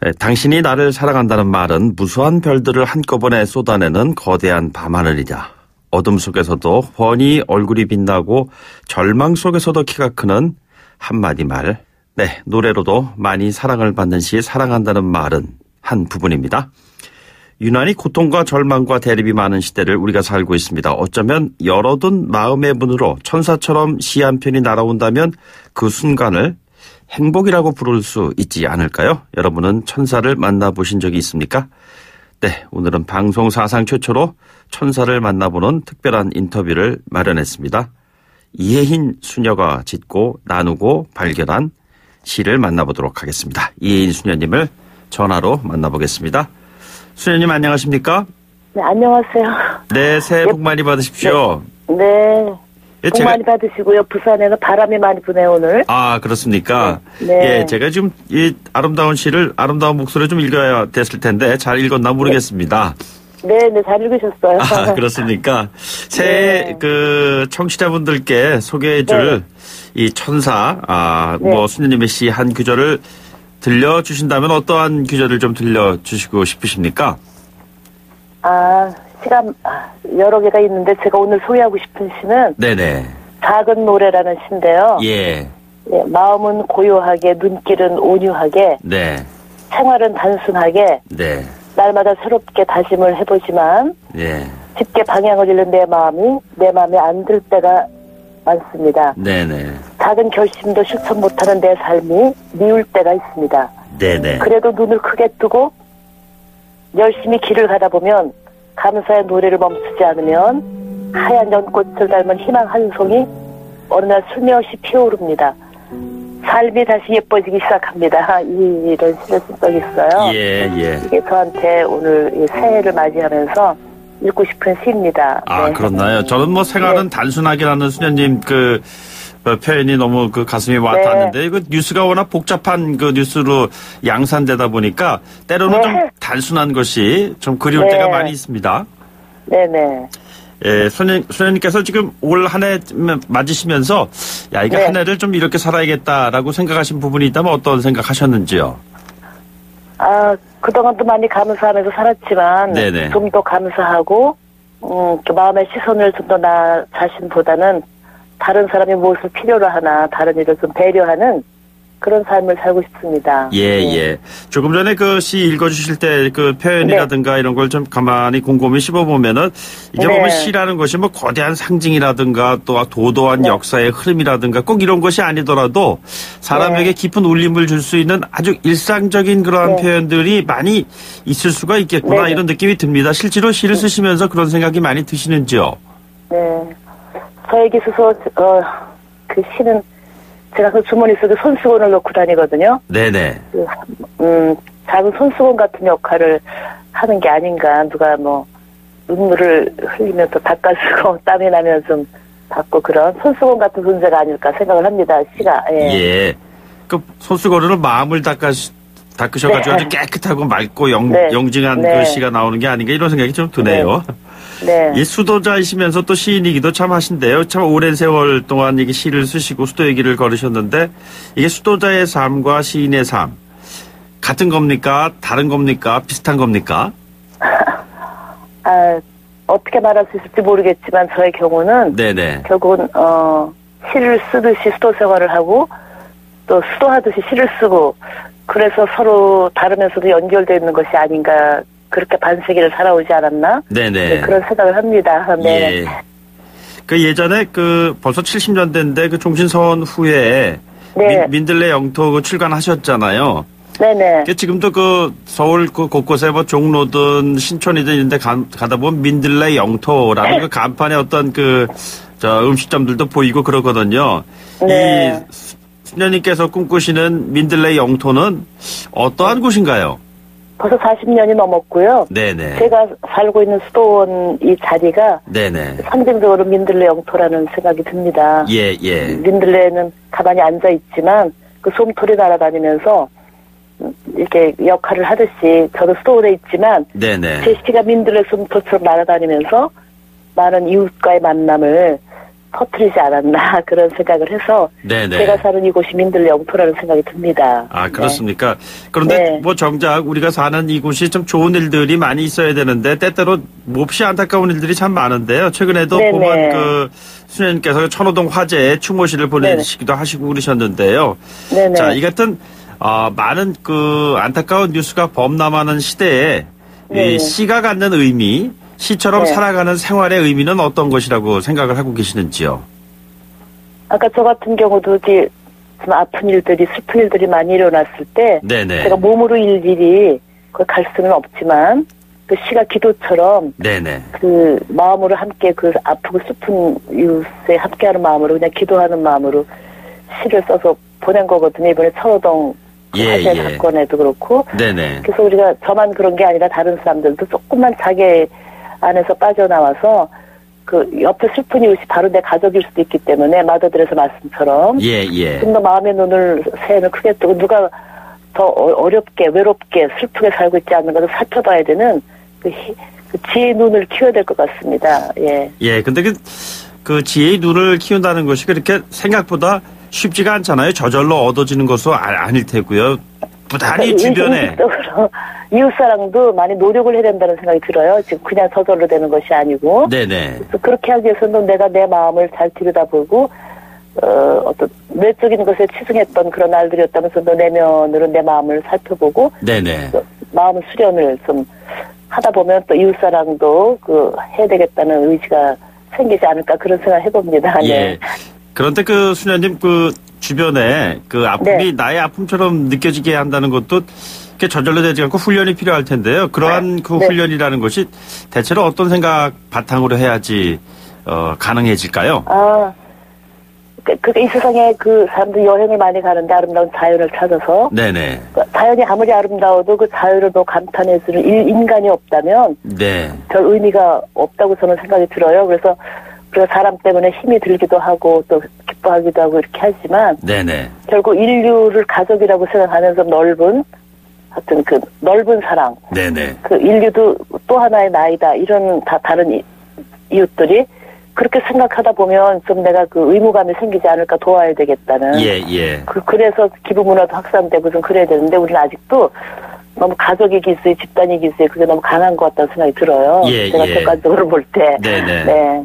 네, 당신이 나를 사랑한다는 말은 무수한 별들을 한꺼번에 쏟아내는 거대한 밤하늘이자 어둠 속에서도 훤히 얼굴이 빛나고 절망 속에서도 키가 크는 한마디 말. 네, 노래로도 많이 사랑을 받는 시 사랑한다는 말은 한 부분입니다. 유난히 고통과 절망과 대립이 많은 시대를 우리가 살고 있습니다. 어쩌면 열어둔 마음의 문으로 천사처럼 시 한 편이 날아온다면 그 순간을 행복이라고 부를 수 있지 않을까요? 여러분은 천사를 만나보신 적이 있습니까? 네, 오늘은 방송 사상 최초로 천사를 만나보는 특별한 인터뷰를 마련했습니다. 이혜인 수녀가 짓고 나누고 발견한 시를 만나보도록 하겠습니다. 이혜인 수녀님을 전화로 만나보겠습니다. 수녀님 안녕하십니까? 네, 안녕하세요. 네, 새해 복 많이 받으십시오. 네. 복 많이 받으시고요. 부산에는 바람이 많이 부네요, 오늘. 아, 그렇습니까? 네. 예, 제가 지금 이 아름다운 시를 아름다운 목소리로 좀 읽어야 됐을 텐데 잘 읽었나 모르겠습니다. 네, 잘 읽으셨어요. 아, 그렇습니까? 새해 그 청취자분들께 소개해줄 이 천사, 뭐 수녀님의 시 한 구절을 들려주신다면 어떠한 구절을 좀 들려주시고 싶으십니까? 시가 여러 개가 있는데 제가 오늘 소개하고 싶은 시는 네네. 작은 노래라는 시인데요. 예. 예, 마음은 고요하게, 눈길은 온유하게, 네. 생활은 단순하게, 네. 날마다 새롭게 다짐을 해보지만, 예. 쉽게 방향을 잃는 내 마음에 안 들 때가 많습니다. 네네. 작은 결심도 실천 못하는 내 삶이 미울 때가 있습니다. 네네. 그래도 눈을 크게 뜨고 열심히 길을 가다 보면 감사의 노래를 멈추지 않으면 하얀 연꽃을 닮은 희망 한 송이 어느 날 슬며시 피어오릅니다. 삶이 다시 예뻐지기 시작합니다. 이런 시를 쓴 적이 있어요. 예. 이게 저한테 오늘 이 새해를 맞이하면서 읽고 싶은 시입니다. 아, 네. 그렇나요? 저는 뭐 생활은 단순하게라는 수녀님 그 표현이 너무 그 가슴이 와닿는데 그 뉴스가 워낙 복잡한 그 뉴스로 양산되다 보니까 때로는 좀 단순한 것이 좀 그리울 때가 많이 있습니다. 네네. 예, 수녀님께서 지금 올 한 해 맞으시면서 야, 이거 한 해를 좀 이렇게 살아야겠다라고 생각하신 부분이 있다면 어떤 생각하셨는지요? 그동안도 많이 감사하면서 살았지만 좀 더 감사하고 그 마음의 시선을 좀 더 나 자신보다는 다른 사람이 무엇을 필요로 하나 다른 일을 좀 배려하는 그런 삶을 살고 싶습니다. 예. 조금 전에 그 시 읽어주실 때 그 표현이라든가 이런 걸 좀 가만히 곰곰이 씹어보면은 이게 보면 시라는 것이 뭐 거대한 상징이라든가 또 도도한 역사의 흐름이라든가 꼭 이런 것이 아니더라도 사람에게 깊은 울림을 줄 수 있는 아주 일상적인 그러한 표현들이 많이 있을 수가 있겠구나 이런 느낌이 듭니다. 실제로 시를 쓰시면서 그런 생각이 많이 드시는지요? 네. 저에게 있어서 그 시는 제가 그 주머니 속에 손수건을 넣고 다니거든요. 네네. 작은 손수건 같은 역할을 하는 게 아닌가. 누가 뭐 눈물을 흘리면서 닦아주고 땀이 나면 좀 닦고 그런 손수건 같은 존재가 아닐까 생각을 합니다. 시가. 예. 그 손수건으로 마음을 닦으셔가지고 아주 깨끗하고 맑고 영증한 그 시가 나오는 게 아닌가 이런 생각이 좀 드네요. 이 수도자이시면서 또 시인이기도 참 하신데요. 참 오랜 세월 동안 이게 시를 쓰시고 수도의 길을 걸으셨는데 이게 수도자의 삶과 시인의 삶 같은 겁니까? 다른 겁니까? 비슷한 겁니까? 어떻게 말할 수 있을지 모르겠지만 저의 경우는 결국은 시를 쓰듯이 수도 생활을 하고 또 수도하듯이 시를 쓰고 그래서 서로 다르면서도 연결되어 있는 것이 아닌가. 그렇게 반세기를 살아오지 않았나? 네네. 그런 생각을 합니다. 네. 그 예전에 그 벌써 70년대인데 그 종신선 후에 민들레 영토 그 출간하셨잖아요. 네네. 지금도 그 서울 그 곳곳에 뭐 종로든 신촌이든 이런 데 가다 보면 민들레 영토라는 그 간판에 어떤 그 음식점들도 보이고 그러거든요. 이 수녀님께서 꿈꾸시는 민들레 영토는 어떠한 곳인가요? 벌써 40년이 넘었고요. 네네. 제가 살고 있는 수도원 이 자리가 상징적으로 민들레 영토라는 생각이 듭니다. 예. 민들레는 가만히 앉아 있지만 그 솜털이 날아다니면서 이렇게 역할을 하듯이 저도 수도원에 있지만 제 시가 민들레 솜털처럼 날아다니면서 많은 이웃과의 만남을 터뜨리지 않았나 그런 생각을 해서 네네. 제가 사는 이곳이 민들 영토라는 생각이 듭니다. 아 그렇습니까? 네. 그런데 네. 뭐 정작 우리가 사는 이곳이 좀 좋은 일들이 많이 있어야 되는데 때때로 몹시 안타까운 일들이 참 많은데요. 최근에도 네네. 보면 그 수녀님께서 천호동 화재에 추모시를 보내시기도 네네. 하시고 그러셨는데요. 네네. 자, 이 같은 많은 그 안타까운 뉴스가 범람하는 시대에 이 시가 갖는 의미, 시처럼 네. 살아가는 생활의 의미는 어떤 것이라고 생각을 하고 계시는지요? 아까 저 같은 경우도 이제 좀 아픈 일들이, 슬픈 일들이 많이 일어났을 때 네네. 제가 몸으로 일일이 그걸 갈 수는 없지만 그 시가 기도처럼 네네. 그 마음으로 함께 그 아프고 슬픈 이웃에 함께하는 마음으로 그냥 기도하는 마음으로 시를 써서 보낸 거거든요. 이번에 천호동 화재 사건에도 그렇고. 네네. 그래서 우리가 저만 그런 게 아니라 다른 사람들도 조금만 자기 안에서 빠져나와서 그 옆에 슬픈 이웃이 바로 내 가족일 수도 있기 때문에 마더들에서 말씀처럼 좀 더 마음의 눈을 새는 크게 뜨고 누가 더 어렵게 외롭게 슬프게 살고 있지 않는가도 살펴봐야 되는 그 지혜의 눈을 키워야 될 것 같습니다. 예. 예. 근데 그 지혜의 눈을 키운다는 것이 그렇게 생각보다 쉽지가 않잖아요. 저절로 얻어지는 것은 아닐 테고요. 부단히 주변에 이웃사랑도 많이 노력을 해야 된다는 생각이 들어요. 지금 그냥 저절로 되는 것이 아니고. 네네. 그래서 그렇게 하기 위해서는 내가 내 마음을 잘 들여다보고 어떤 외적인 것에 치중했던 그런 날들이었다면서 너 내면으로 내 마음을 살펴보고. 네네. 마음 수련을 좀 하다 보면 또 이웃사랑도 해야 되겠다는 의지가 생기지 않을까 그런 생각을 해봅니다. 네. 예. 그런데 그 수녀님 주변에 그 아픔이 네. 나의 아픔처럼 느껴지게 한다는 것도 그게 저절로 되지 않고 훈련이 필요할 텐데요. 그러한 그 네. 훈련이라는 것이 대체로 어떤 생각 바탕으로 해야지 가능해질까요? 이 세상에 그 사람들이 여행을 많이 가는데 아름다운 자연을 찾아서 네네. 자연이 아무리 아름다워도 그 자연을 더 감탄해주는 인간이 없다면 네. 별 의미가 없다고 저는 생각이 들어요. 그래서 우리가 사람 때문에 힘이 들기도 하고 또 기뻐하기도 하고 이렇게 하지만 네네. 결국 인류를 가족이라고 생각하면서 하여튼 그 넓은 사랑 네네. 그 인류도 또 하나의 나이다 이런 다른 이웃들이 그렇게 생각하다 보면 좀 내가 그 의무감이 생기지 않을까 도와야 되겠다는 그래서 기부문화도 확산되고 좀 그래야 되는데 우리는 아직도 너무 가족의 기수에 집단의 기수에 그게 너무 강한 것 같다는 생각이 들어요. 제가 객관적으로 볼 때. 네네. 네.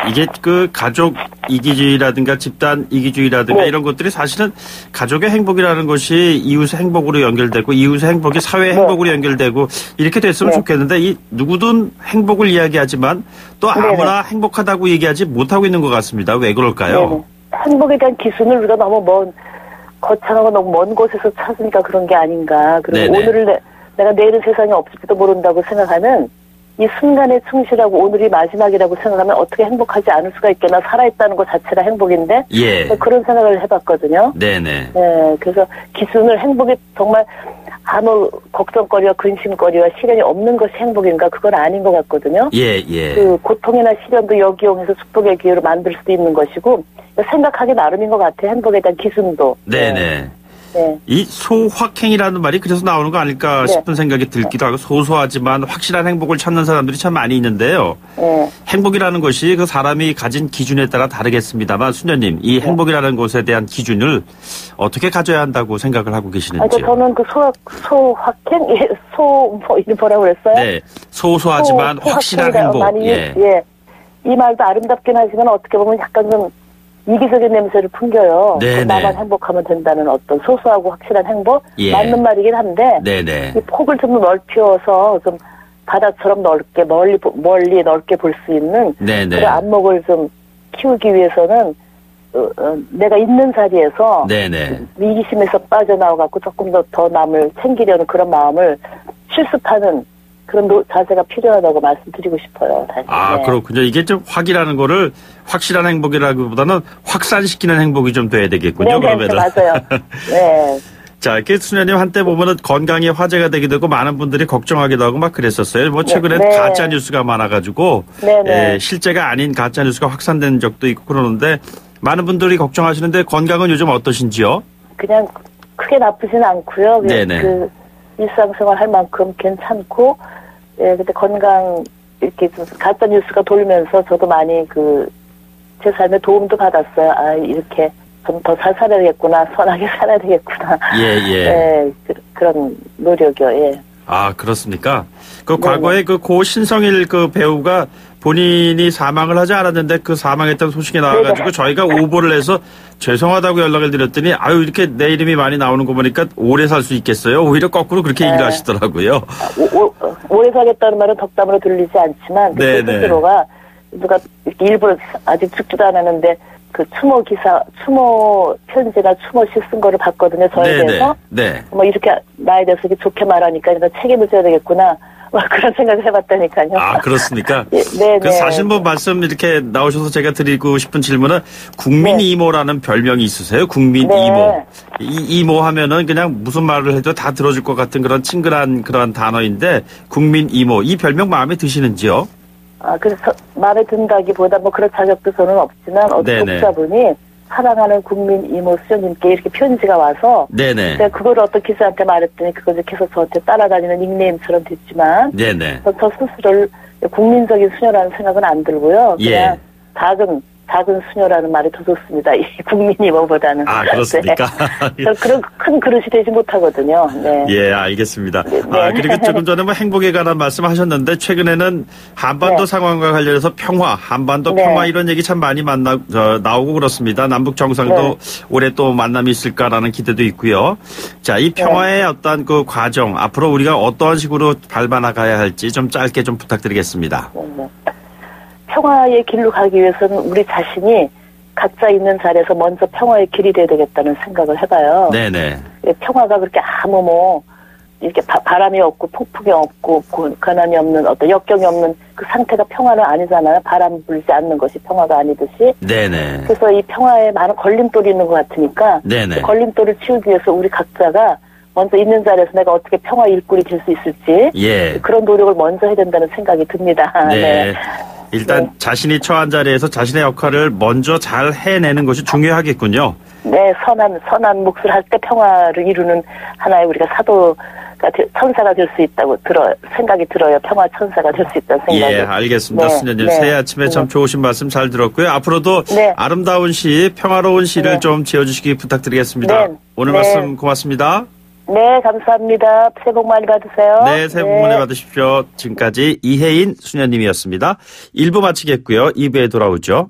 이게 그 가족 이기주의라든가 집단 이기주의라든가 이런 것들이 사실은 가족의 행복이라는 것이 이웃의 행복으로 연결되고 이웃의 행복이 사회의 행복으로 연결되고 이렇게 됐으면 좋겠는데 이 누구든 행복을 이야기하지만 또 아무나 행복하다고 얘기하지 못하고 있는 것 같습니다. 왜 그럴까요? 행복에 대한 기준을 우리가 너무 거창하고 너무 먼 곳에서 찾으니까 그런 게 아닌가. 그리고 오늘을 내가 내일은 세상에 없을지도 모른다고 생각하면 이 순간에 충실하고 오늘이 마지막이라고 생각하면 어떻게 행복하지 않을 수가 있겠나. 살아있다는 것 자체가 행복인데 그런 생각을 해봤거든요. 네네. 네, 그래서 기준을 행복이 정말 아무 걱정거리와 근심거리와 시련이 없는 것이 행복인가 그건 아닌 것 같거든요. 그 고통이나 시련도 역이용해서 축복의 기회로 만들 수도 있는 것이고 생각하기 나름인 것 같아요. 행복에 대한 기준도. 네네. 네. 이 소확행이라는 말이 그래서 나오는 거 아닐까 싶은 생각이 들기도 하고 소소하지만 확실한 행복을 찾는 사람들이 참 많이 있는데요. 행복이라는 것이 그 사람이 가진 기준에 따라 다르겠습니다만 수녀님 이 행복이라는 것에 대한 기준을 어떻게 가져야 한다고 생각을 하고 계시는지요? 저는 그 소확행 뭐라고 그랬어요? 네, 소소하지만 확실한 행복. 이 말도 아름답긴 하지만 어떻게 보면 약간 좀 이기적인 냄새를 풍겨요. 나만 행복하면 된다는 어떤 소소하고 확실한 행복? 맞는 말이긴 한데 이 폭을 좀 넓혀서 좀 바다처럼 넓게 멀리 넓게 볼 수 있는 그런 안목을 좀 키우기 위해서는 내가 있는 자리에서 이기심에서 빠져나와갖고 조금 더 남을 챙기려는 그런 마음을 실습하는 그런 자세가 필요하다고 말씀드리고 싶어요. 다시. 그렇군요. 이게 좀 확이라는 거를 확실한 행복이라기보다는 확산시키는 행복이 좀 돼야 되겠군요. 그러면은. 맞아요. 네. 자, 이렇게 수녀님 한때 보면은 건강에 화제가 되기도 하고 많은 분들이 걱정하기도 하고 막 그랬었어요. 뭐 최근에 가짜 뉴스가 많아가지고 실제가 아닌 가짜 뉴스가 확산된 적도 있고 그러는데 많은 분들이 걱정하시는데 건강은 요즘 어떠신지요? 그냥 크게 나쁘진 않고요. 그 일상생활 할 만큼 괜찮고. 근데 건강, 이렇게 좀 가짜 뉴스가 돌면서 저도 많이 제 삶에 도움도 받았어요. 아, 이렇게 좀 더 잘 살아야 되겠구나, 선하게 살아야 되겠구나. 예. 그런 노력이요, 예. 아, 그렇습니까? 그 과거에 그 고 신성일 그 배우가 본인이 사망을 하지 않았는데 그 사망했다는 소식이 나와가지고 저희가 오보를 해서 죄송하다고 연락을 드렸더니 아유, 이렇게 내 이름이 많이 나오는 거 보니까 오래 살 수 있겠어요? 오히려 거꾸로 그렇게 얘기를 하시더라고요. 오래 살겠다는 말은 덕담으로 들리지 않지만 그 스스로가 누가 이렇게 일부러 아직 죽지도 않았는데 그 추모 편지나 추모시 쓴 거를 봤거든요. 저에 대해서. 뭐 이렇게 나에 대해서 이렇게 좋게 말하니까 내가 책임을 져야 되겠구나. 막 그런 생각을 해봤다니까요. 아, 그렇습니까? 그 사실 뭐 말씀 이렇게 나오셔서 제가 드리고 싶은 질문은 국민 이모라는 별명이 있으세요? 국민 이모. 이모 하면은 그냥 무슨 말을 해도 다 들어줄 것 같은 그런 친근한 그런 단어인데 국민 이모. 이 별명 마음에 드시는지요? 아, 그래서 마음에 든다기보다 뭐 그런 자격도 저는 없지만 어떤 독자분이 사랑하는 국민 이모 수녀님께 이렇게 편지가 와서 제가 그걸 어떤 기자한테 말했더니 그걸 계속 저한테 따라다니는 닉네임처럼 됐지만 저 스스로를 국민적인 수녀라는 생각은 안 들고요. 그냥 작은 수녀라는 말이 더 좋습니다. 이 국민 이모보다는. 아, 그렇습니까? 그런 큰 그릇이 되지 못하거든요. 네. 예, 알겠습니다. 그리고 조금 전에 뭐 행복에 관한 말씀하셨는데 최근에는 한반도 상황과 관련해서 평화, 한반도 평화 이런 얘기 참 많이 나오고 그렇습니다. 남북 정상도 올해 또 만남이 있을까라는 기대도 있고요. 자, 이 평화의 어떤 그 과정 앞으로 우리가 어떠한 식으로 밟아나가야 할지 좀 짧게 좀 부탁드리겠습니다. 평화의 길로 가기 위해서는 우리 자신이 각자 있는 자리에서 먼저 평화의 길이 돼야 되겠다는 생각을 해봐요. 평화가 그렇게 이렇게 바람이 없고 폭풍이 없고 고난이 없는 어떤 역경이 없는 그 상태가 평화는 아니잖아요. 바람 불지 않는 것이 평화가 아니듯이. 그래서 이 평화에 많은 걸림돌이 있는 것 같으니까 그 걸림돌을 치우기 위해서 우리 각자가 먼저 있는 자리에서 내가 어떻게 평화 일꾼이 될 수 있을지 그런 노력을 먼저 해야 된다는 생각이 듭니다. 일단 자신이 처한 자리에서 자신의 역할을 먼저 잘 해내는 것이 중요하겠군요. 네, 선한 몫을 할 때 평화를 이루는 하나의 우리가 천사가 될 수 있다고 생각이 들어요. 평화 천사가 될 수 있다는 생각이. 예, 알겠습니다. 수녀님, 새해 아침에 참 좋으신 말씀 잘 들었고요. 앞으로도 아름다운 시, 평화로운 시를 좀 지어주시기 부탁드리겠습니다. 오늘 말씀 고맙습니다. 네, 감사합니다. 새해 복 많이 받으세요. 네, 새해 복 많이 받으십시오. 지금까지 이혜인 수녀님이었습니다. 1부 마치겠고요. 2부에 돌아오죠.